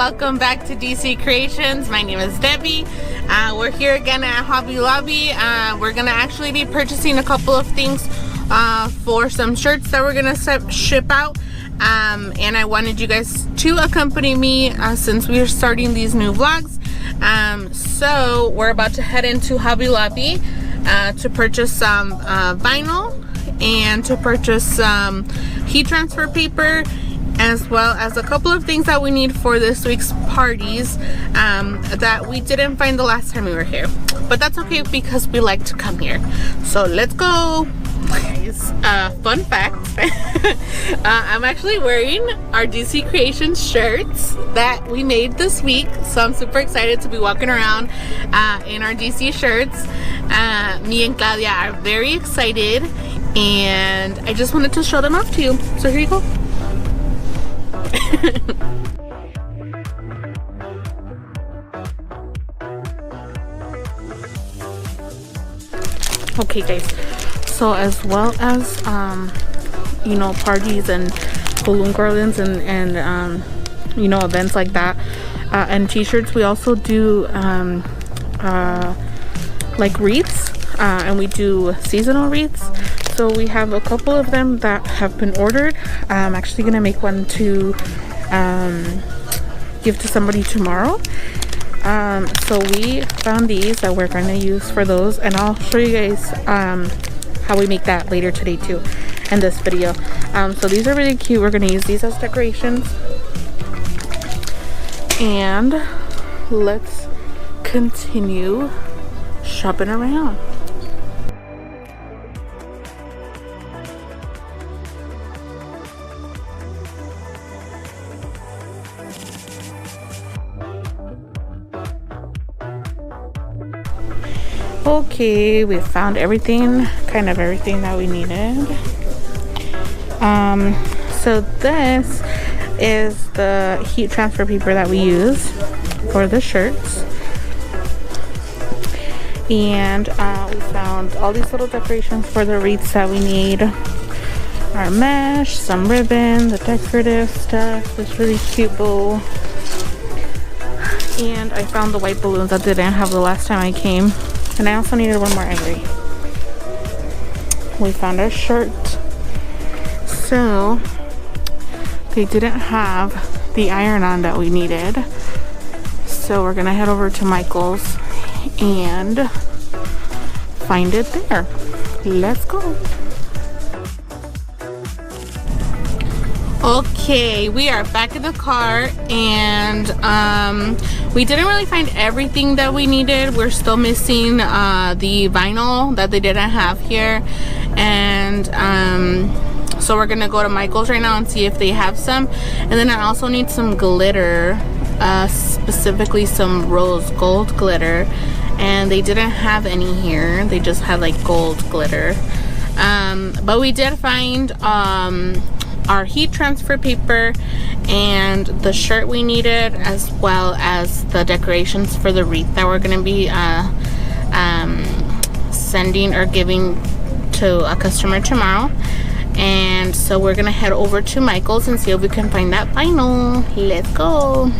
welcome back to DC Creations. My name is Debbie. We're here again at Hobby Lobby. We're gonna actually be purchasing a couple of things for some shirts that we're gonna ship out. And I wanted you guys to accompany me since we are starting these new vlogs. So we're about to head into Hobby Lobby to purchase some vinyl and to purchase some heat transfer paper, as well as a couple of things that we need for this week's parties that we didn't find the last time we were here. But that's okay because we like to come here. So let's go. Guys, fun fact, I'm actually wearing our DC Creations shirts that we made this week. So I'm super excited to be walking around in our DC shirts. Me and Claudia are very excited and I just wanted to show them off to you. So here you go. Okay guys, so as well as you know, parties and balloon garlands and you know, events like that, and t-shirts, we also do like wreaths, and we do seasonal wreaths. So we have a couple of them that have been ordered. I'm actually gonna make one to give to somebody tomorrow. So we found these that we're gonna use for those, and I'll show you guys how we make that later today too in this video. So these are really cute. We're gonna use these as decorations, and let's continue shopping around. Okay, we found everything, kind of everything that we needed. So this is the heat transfer paper that we use for the shirts. And we found all these little decorations for the wreaths that we need. Our mesh, some ribbon, the decorative stuff, this really cute bow. And I found the white balloons that didn't have the last time I came. And I also needed one more ivory. We found our shirt. So they didn't have the iron-on that we needed. So we're gonna head over to Michael's and find it there. Let's go. Okay, we are back in the car, and we didn't really find everything that we needed. We're still missing the vinyl that they didn't have here, and so we're gonna go to Michael's right now and see if they have some. And then I also need some glitter, specifically some rose gold glitter, and they didn't have any here. They just had like gold glitter, but we did find our heat transfer paper and the shirt we needed, as well as the decorations for the wreath that we're going to be sending or giving to a customer tomorrow. And so we're going to head over to Michael's and see if we can find that vinyl. Let's go.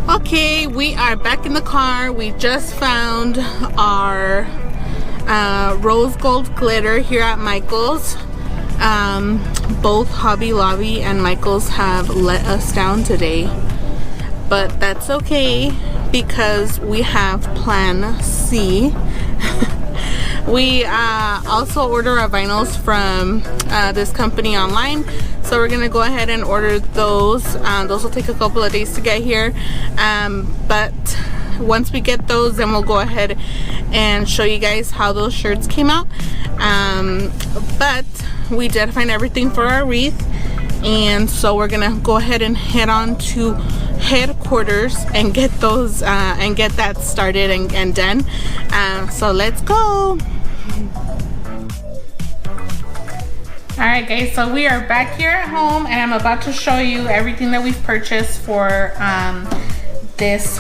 Okay, we are back in the car. We just found our rose gold glitter here at Michael's. Both Hobby Lobby and Michael's have let us down today, but that's okay because we have plan C. We also order our vinyls from this company online, so we're gonna go ahead and order those. Those will take a couple of days to get here, but once we get those, then we'll go ahead and show you guys how those shirts came out. But we did find everything for our wreath, and so we're gonna go ahead and head on to headquarters and get those and get that started and done. So let's go. Alright guys, so we are back here at home, and I'm about to show you everything that we've purchased for this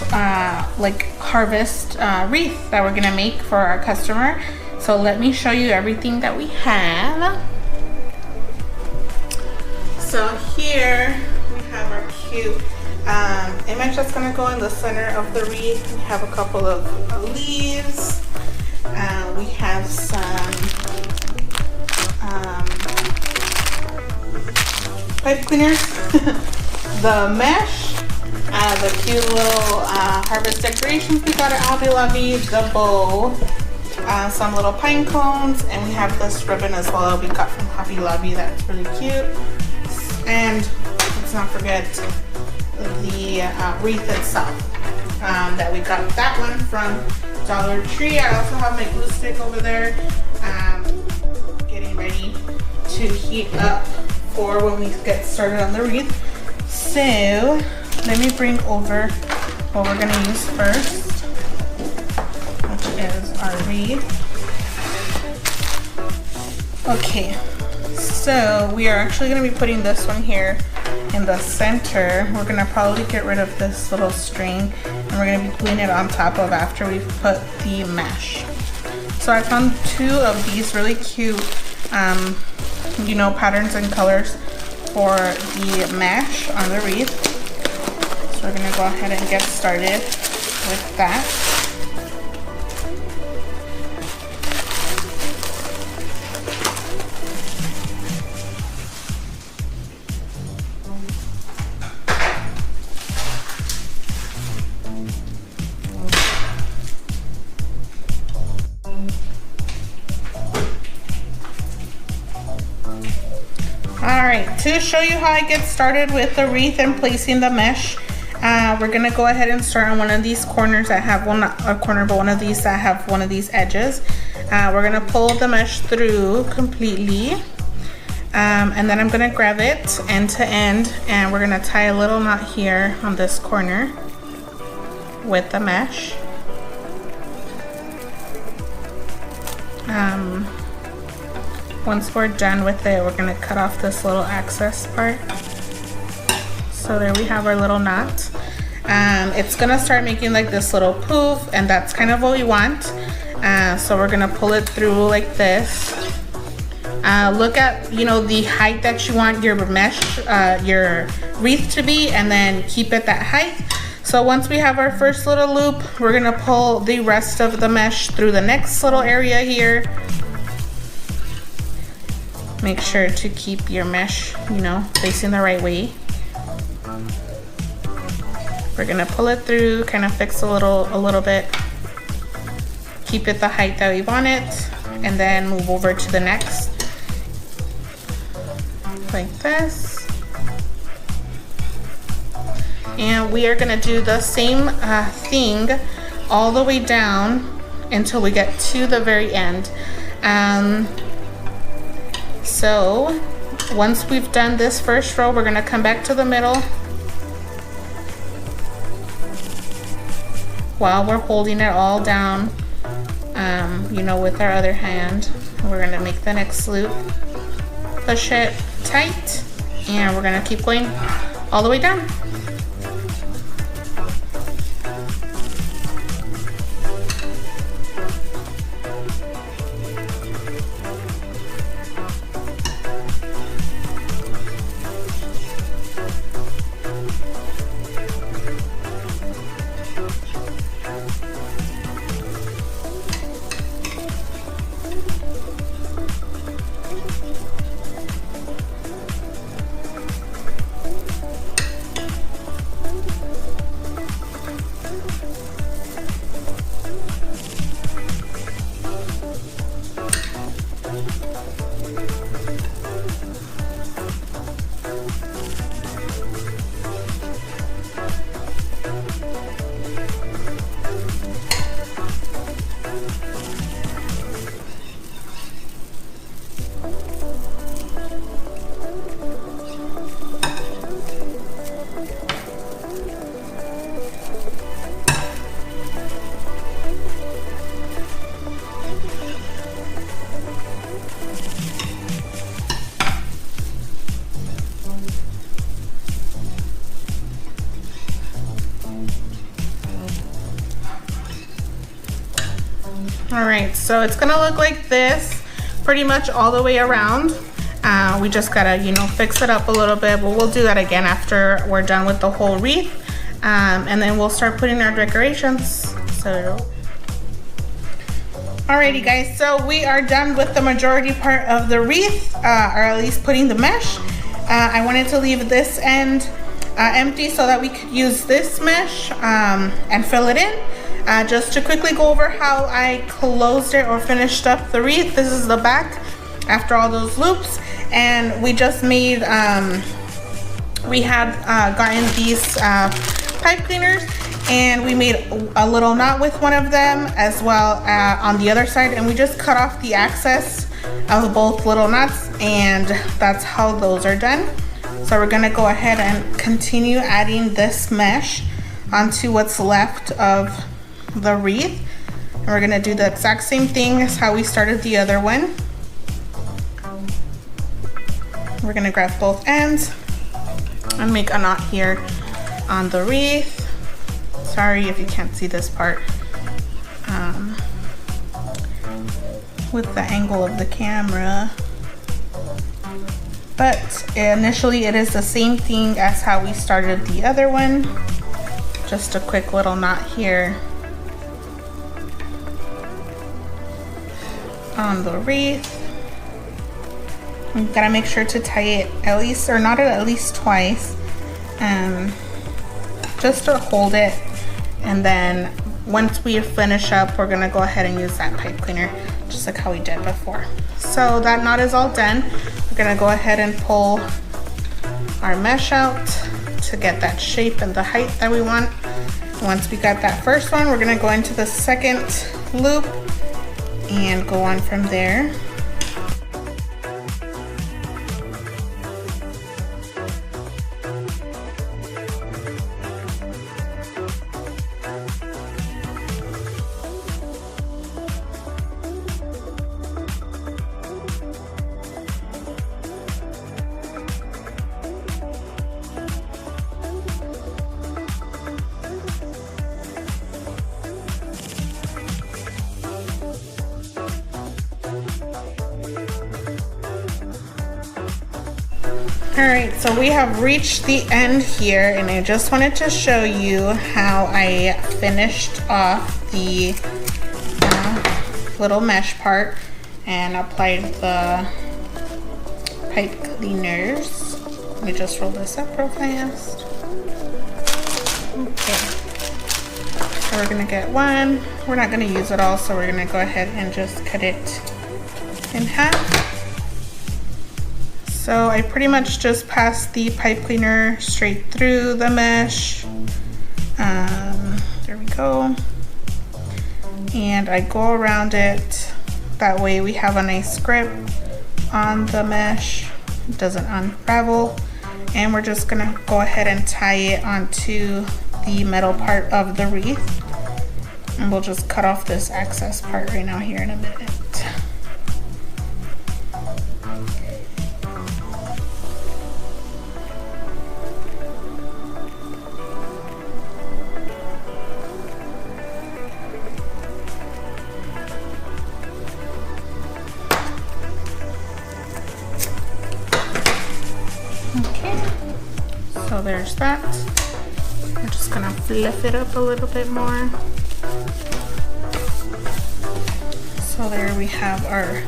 like harvest wreath that we're gonna make for our customer. So let me show you everything that we have. So here we have our cute image that's gonna go in the center of the wreath. We have a couple of leaves. We have some pipe cleaners, the mesh, the cute little harvest decorations we got at Hobby Lobby, the bow, some little pine cones, and we have this ribbon as well we got from Hobby Lobby that's really cute. And let's not forget the wreath itself that we got that one from Dollar Tree. I also have my glue stick over there getting ready to heat up for when we get started on the wreath. So let me bring over what we're gonna use first, which is our wreath. Okay, so we are actually gonna be putting this one here in the center. We're gonna probably get rid of this little string, and we're gonna be gluing it on top of after we've put the mesh. So I found two of these really cute you know, patterns and colors for the mesh on the wreath. So we're gonna go ahead and get started with that. Alright, to show you how I get started with the wreath and placing the mesh, we're going to go ahead and start on one of these corners. I have one, not a corner, but one of these that have one of these edges. We're going to pull the mesh through completely, and then I'm going to grab it end to end, and we're going to tie a little knot here on this corner with the mesh. Once we're done with it, we're gonna cut off this little access part. So there we have our little knot. It's gonna start making like this little poof, and that's kind of what we want. So we're gonna pull it through like this. Look at, you know, the height that you want your mesh, your wreath to be, and then keep it that height. So once we have our first little loop, we're gonna pull the rest of the mesh through the next little area here. Make sure to keep your mesh, you know, facing the right way. We're gonna pull it through, kind of fix a little bit. Keep it the height that we want it, and then move over to the next. Like this. And we are gonna do the same thing all the way down until we get to the very end. So once we've done this first row, we're gonna come back to the middle while we're holding it all down, you know, with our other hand. We're gonna make the next loop, push it tight, and we're gonna keep going all the way down. All right, so it's gonna look like this pretty much all the way around. We just gotta, you know, fix it up a little bit, but we'll do that again after we're done with the whole wreath. And then we'll start putting our decorations. So, alrighty guys, so we are done with the majority part of the wreath, or at least putting the mesh. I wanted to leave this end empty so that we could use this mesh and fill it in. Just to quickly go over how I closed it or finished up the wreath. This is the back after all those loops, and we just made, we had gotten these pipe cleaners, and we made a little knot with one of them as well on the other side, and we just cut off the access of both little knots, and that's how those are done. So we're gonna go ahead and continue adding this mesh onto what's left of the wreath, and we're gonna do the exact same thing as how we started the other one. We're gonna grab both ends and make a knot here on the wreath. Sorry if you can't see this part with the angle of the camera, but initially it is the same thing as how we started the other one. Just a quick little knot here on the wreath. You gotta make sure to tie it at least, or knot it at least twice, just to hold it. And then once we finish up, we're gonna go ahead and use that pipe cleaner, just like how we did before. So that knot is all done. We're gonna go ahead and pull our mesh out to get that shape and the height that we want. Once we got that first one, we're gonna go into the second loop and go on from there. Alright, so we have reached the end here, and I just wanted to show you how I finished off the little mesh part and applied the pipe cleaners. Let me just roll this up real fast. Okay, so we're gonna get one. We're not gonna use it all, so we're gonna go ahead and just cut it in half. So I pretty much just passed the pipe cleaner straight through the mesh. There we go. And I go around it. That way we have a nice grip on the mesh. It doesn't unravel. And we're just gonna go ahead and tie it onto the metal part of the wreath. And we'll just cut off this excess part right now here in a minute. So there's that. We're just gonna fluff it up a little bit more. So there we have our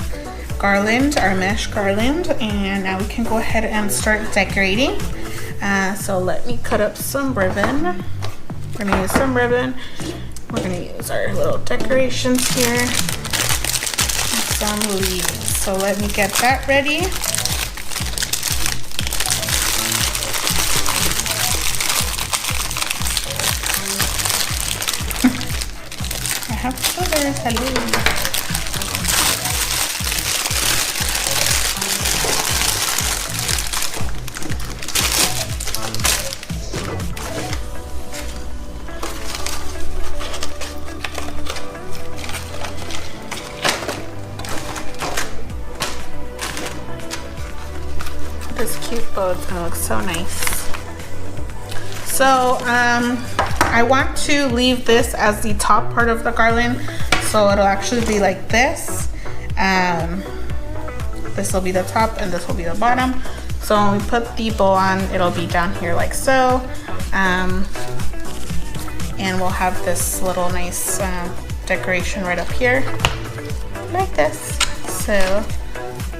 garland, our mesh garland, and now we can go ahead and start decorating. So let me cut up some ribbon. We're gonna use some ribbon. We're gonna use our little decorations here. And some leaves. So let me get that ready. I have scissors, hello. This cute bow is gonna look so nice. So I want to leave this as the top part of the garland So it'll actually be like this. This will be the top and this will be the bottom. So when we put the bow on, it'll be down here like so. And we'll have this little nice decoration right up here, like this. So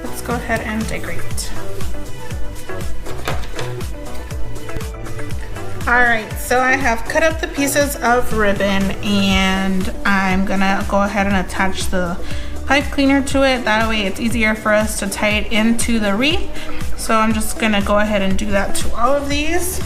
let's go ahead and decorate. Alright, so I have cut up the pieces of ribbon and I'm gonna go ahead and attach the pipe cleaner to it. That way it's easier for us to tie it into the wreath. So I'm just gonna go ahead and do that to all of these.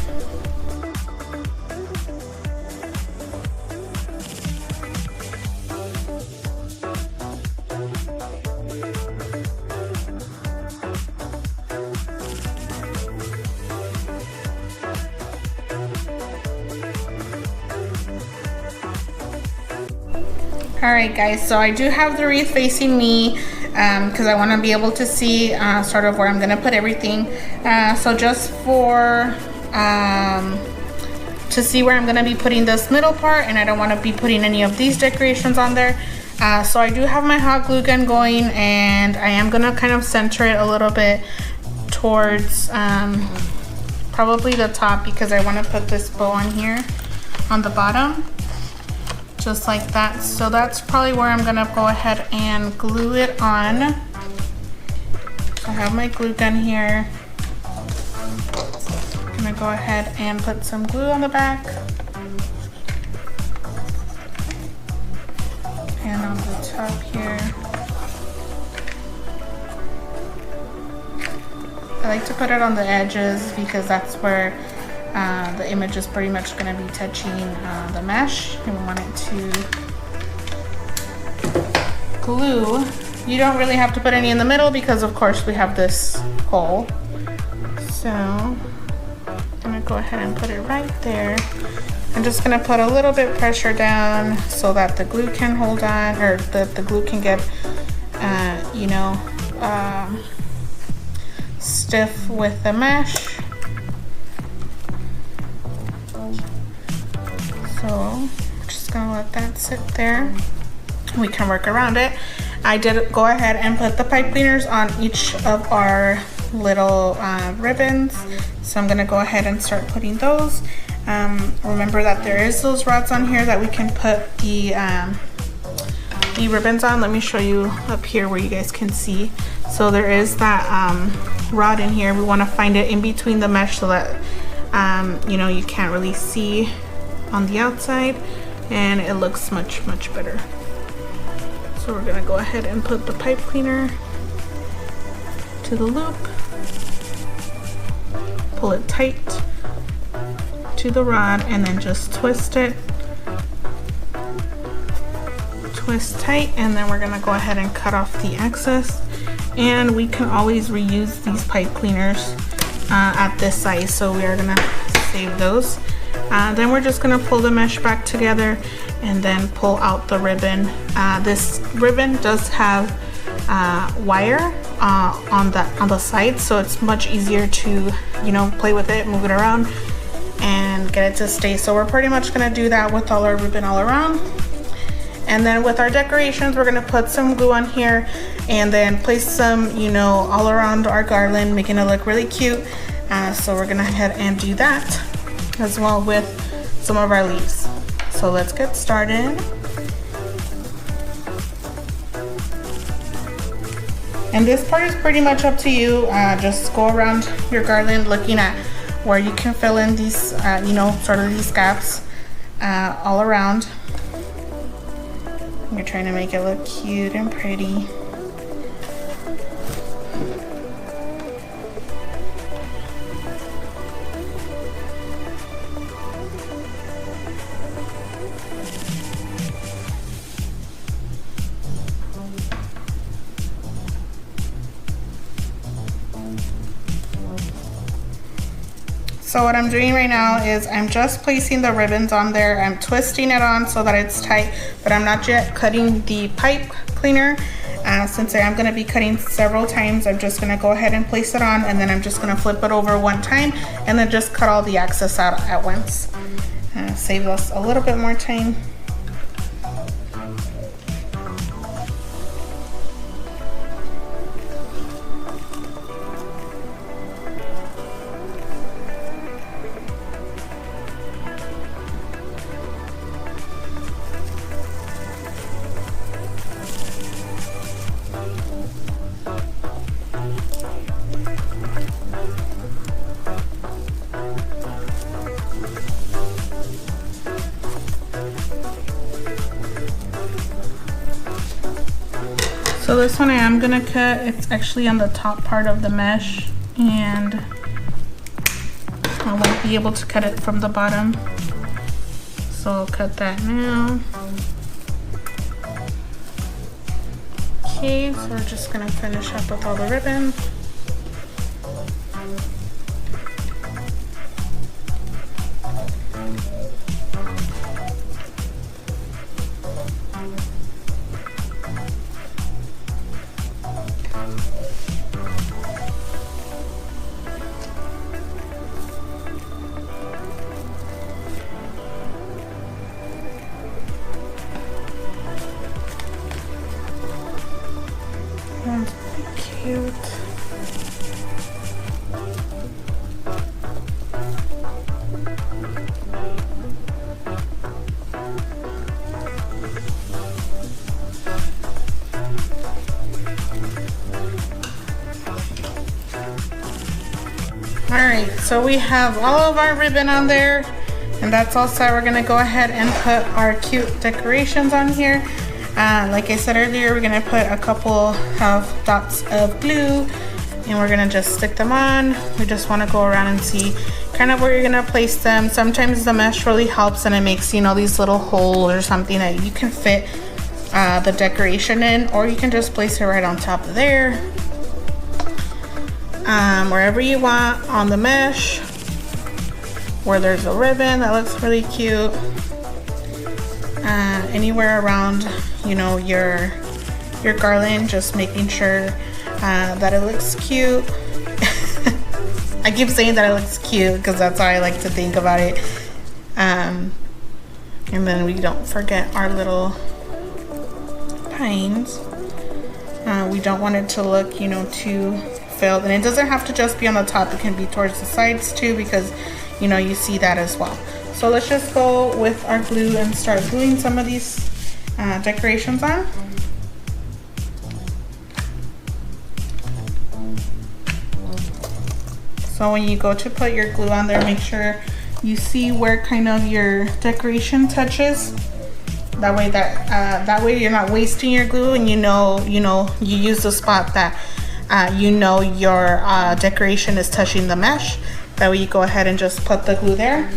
Alright guys, so I do have the wreath facing me because I want to be able to see sort of where I'm going to put everything. So just for to see where I'm going to be putting this middle part, and I don't want to be putting any of these decorations on there. So I do have my hot glue gun going, and I am going to kind of center it a little bit towards probably the top, because I want to put this bow on here on the bottom. Just like that. So that's probably where I'm gonna go ahead and glue it on. So I have my glue gun here. I'm gonna go ahead and put some glue on the back. And on the top here. I like to put it on the edges because that's where the image is pretty much going to be touching the mesh, and we want it to glue. You don't really have to put any in the middle because of course we have this hole. So I'm going to go ahead and put it right there. I'm just going to put a little bit pressure down so that the glue can hold on, or that the glue can get you know, stiff with the mesh. So I'm just gonna let that sit there. We can work around it. I did go ahead and put the pipe cleaners on each of our little ribbons. So I'm gonna go ahead and start putting those. Remember that there is those rods on here that we can put the ribbons on. Let me show you up here where you guys can see. So there is that rod in here. We want to find it in between the mesh so that you know, you can't really see on the outside, and it looks much better. So we're gonna go ahead and put the pipe cleaner to the loop, pull it tight to the rod, and then just twist it, twist tight, and then we're gonna go ahead and cut off the excess. And we can always reuse these pipe cleaners at this size, so we are gonna save those. Then we're just gonna pull the mesh back together and then pull out the ribbon. This ribbon does have wire on the side, so it's much easier to, you know, play with it, move it around, and get it to stay. So we're pretty much gonna do that with all our ribbon all around. And then with our decorations, we're gonna put some glue on here and then place some, you know, all around our garland, making it look really cute. So we're gonna head and do that as well with some of our leaves. So let's get started. And this part is pretty much up to you. Just go around your garland looking at where you can fill in these, you know, sort of these gaps all around. You're trying to make it look cute and pretty. So what I'm doing right now is I'm just placing the ribbons on there. I'm twisting it on so that it's tight, but I'm not yet cutting the pipe cleaner. Since I am going to be cutting several times, I'm just going to go ahead and place it on, and then I'm just going to flip it over one time and then just cut all the excess out at once. Save us a little bit more time. So this one I am gonna cut. It's actually on the top part of the mesh, and I won't be able to cut it from the bottom. So I'll cut that now. Okay, so we're just gonna finish up with all the ribbon. That's pretty cute. Alright, so we have all of our ribbon on there, and that's all set. We're gonna go ahead and put our cute decorations on here. Like I said earlier, we're gonna put a couple of dots of glue, and we're gonna just stick them on. We just wanna go around and see kind of where you're gonna place them. Sometimes the mesh really helps, and it makes, you know, these little holes or something that you can fit the decoration in, or you can just place it right on top of there. Wherever you want on the mesh, where there's a ribbon that looks really cute. Anywhere around, you know, your garland, just making sure that it looks cute. I keep saying that it looks cute because that's how I like to think about it. And then we don't forget our little pines. We don't want it to look, you know, too filled, and it doesn't have to just be on the top. It can be towards the sides too, because, you know, you see that as well. So let's just go with our glue and start gluing some of these decorations on. So when you go to put your glue on there, make sure you see where kind of your decoration touches. That way you're not wasting your glue, and you use the spot that your decoration is touching the mesh. That way you go ahead and just put the glue there.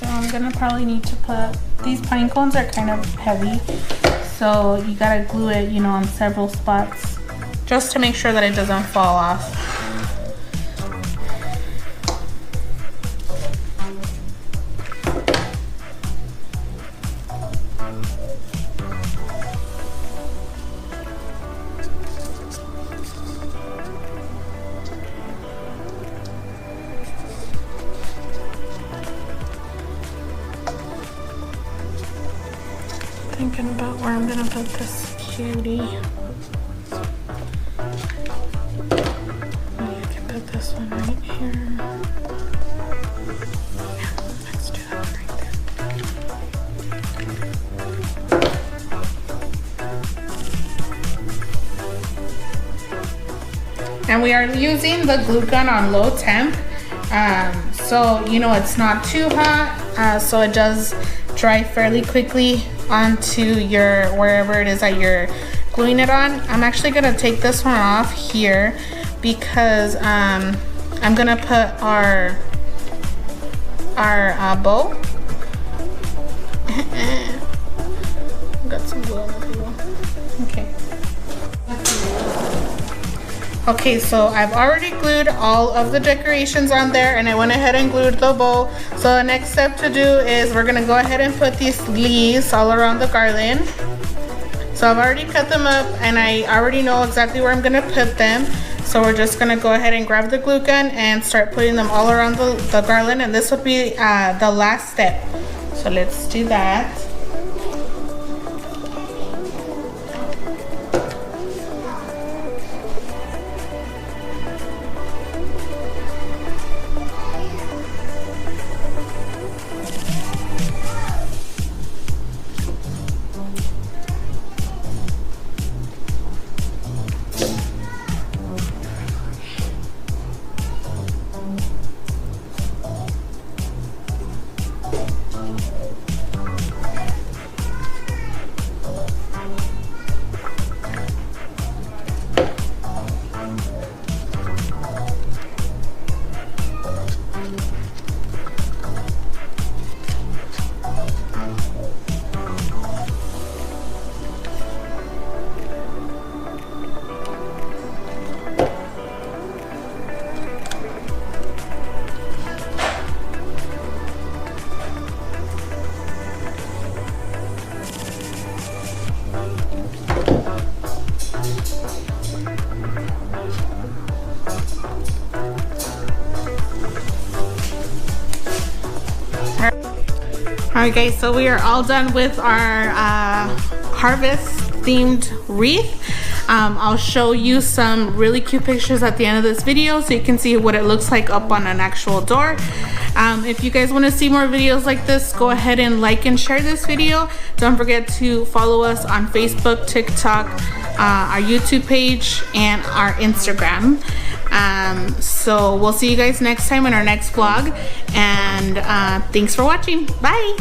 I'm gonna probably need to put, these pine cones are kind of heavy, so you gotta glue it, you know, on several spots just to make sure that it doesn't fall off. Thinking about where I'm gonna put this cutie. Maybe I can put this one right here. Yeah, let's do that right there. And we are using the glue gun on low temp, so you know it's not too hot, so it does dry fairly quickly onto your wherever it is that you're gluing it on. I'm actually gonna take this one off here because I'm gonna put our bow. Got some glue on the table. Okay. Okay, so I've already glued all of the decorations on there, and I went ahead and glued the bow. So the next step to do is we're gonna go ahead and put these leaves all around the garland. So I've already cut them up, and I already know exactly where I'm gonna put them. So we're just gonna go ahead and grab the glue gun and start putting them all around the garland, and this would be the last step. So let's do that. Alright guys, so we are all done with our harvest themed wreath. I'll show you some really cute pictures at the end of this video so you can see what it looks like up on an actual door. If you guys want to see more videos like this, go ahead and like and share this video. Don't forget to follow us on Facebook, TikTok, our YouTube page, and our Instagram. So we'll see you guys next time in our next vlog, and thanks for watching. Bye.